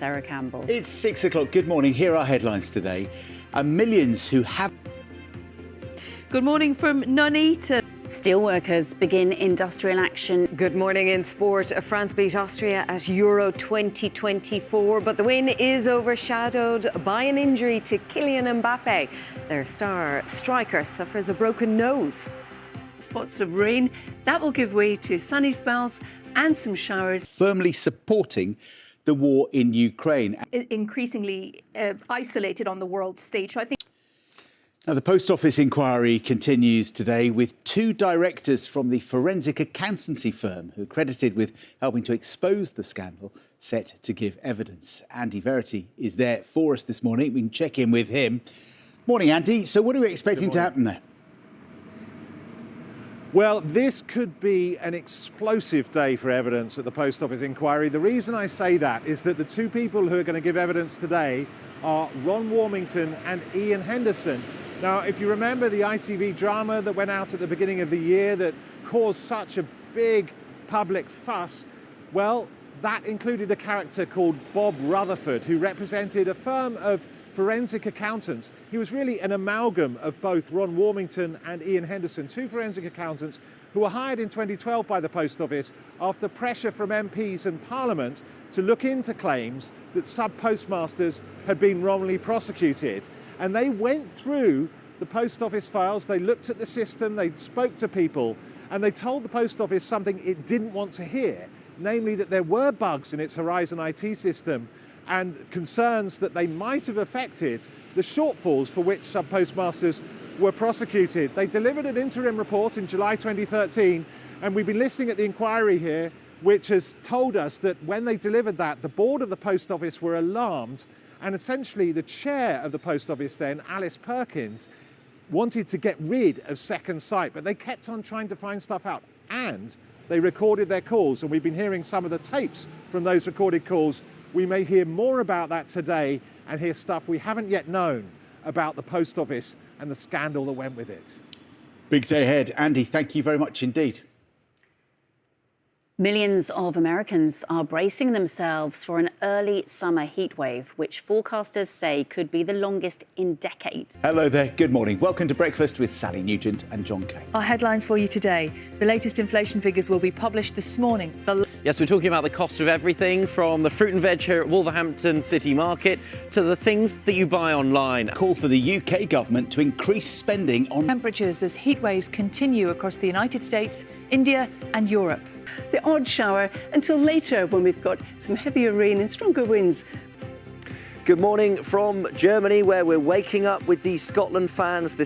Sarah Campbell. It's 6 o'clock. Good morning. Here are headlines today. Millions who have... Good morning from Nuneaton. Steelworkers begin industrial action. Good morning in sport. France beat Austria at Euro 2024, but the win is overshadowed by an injury to Kylian Mbappe. Their star striker suffers a broken nose. Spots of rain, that will give way to sunny spells and some showers. Firmly supporting the war in Ukraine. Increasingly isolated on the world stage. So I think. Now, the Post Office inquiry continues today with two directors from the forensic accountancy firm who are credited with helping to expose the scandal set to give evidence. Andy Verity is there for us this morning. We can check in with him. Morning, Andy. So what are we expecting to happen there? Well, this could be an explosive day for evidence at the Post Office inquiry. The reason I say that is that the two people who are going to give evidence today are Ron Warmington and Ian Henderson. Now, if you remember the ITV drama that went out at the beginning of the year that caused such a big public fuss, well, that included a character called Bob Rutherford, who represented a firm of forensic accountants. He was really an amalgam of both Ron Warmington and Ian Henderson, two forensic accountants who were hired in 2012 by the Post Office after pressure from MPs and Parliament to look into claims that sub-postmasters had been wrongly prosecuted. And they went through the Post Office files, they looked at the system, they spoke to people, and they told the Post Office something it didn't want to hear, namely that there were bugs in its Horizon IT system and concerns that they might have affected the shortfalls for which sub-postmasters were prosecuted. They delivered an interim report in July 2013, and we've been listening at the inquiry here, which has told us that when they delivered that, the board of the Post Office were alarmed, and essentially the chair of the Post Office then, Alice Perkins, wanted to get rid of Second Sight, but they kept on trying to find stuff out, and they recorded their calls, and we've been hearing some of the tapes from those recorded calls. We may hear more about that today and hear stuff we haven't yet known about the Post Office and the scandal that went with it. Big day ahead. Andy, thank you very much indeed. Millions of Americans are bracing themselves for an early summer heatwave, which forecasters say could be the longest in decades. Hello there. Good morning. Welcome to Breakfast with Sally Nugent and John Kay. Our headlines for you today. The latest inflation figures will be published this morning. Yes, we're talking about the cost of everything from the fruit and veg here at Wolverhampton City Market to the things that you buy online. Call for the UK government to increase spending on temperatures as heat waves continue across the United States, India and Europe. The odd shower until later when we've got some heavier rain and stronger winds. Good morning from Germany, where we're waking up with the Scotland fans.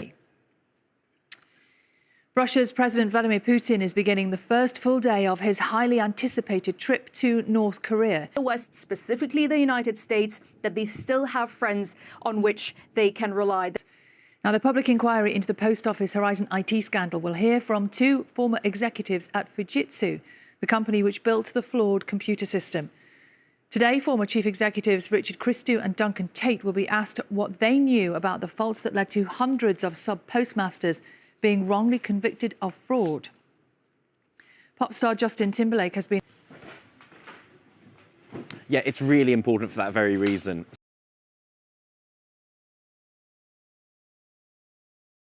Russia's President Vladimir Putin is beginning the first full day of his highly anticipated trip to North Korea. The West, specifically the United States, that they still have friends on which they can rely. Now, the public inquiry into the Post Office Horizon IT scandal will hear from two former executives at Fujitsu, the company which built the flawed computer system. Today, former chief executives Richard Christou and Duncan Tate will be asked what they knew about the faults that led to hundreds of sub-postmasters being wrongly convicted of fraud. Pop star Justin Timberlake has been... Yeah, it's really important for that very reason.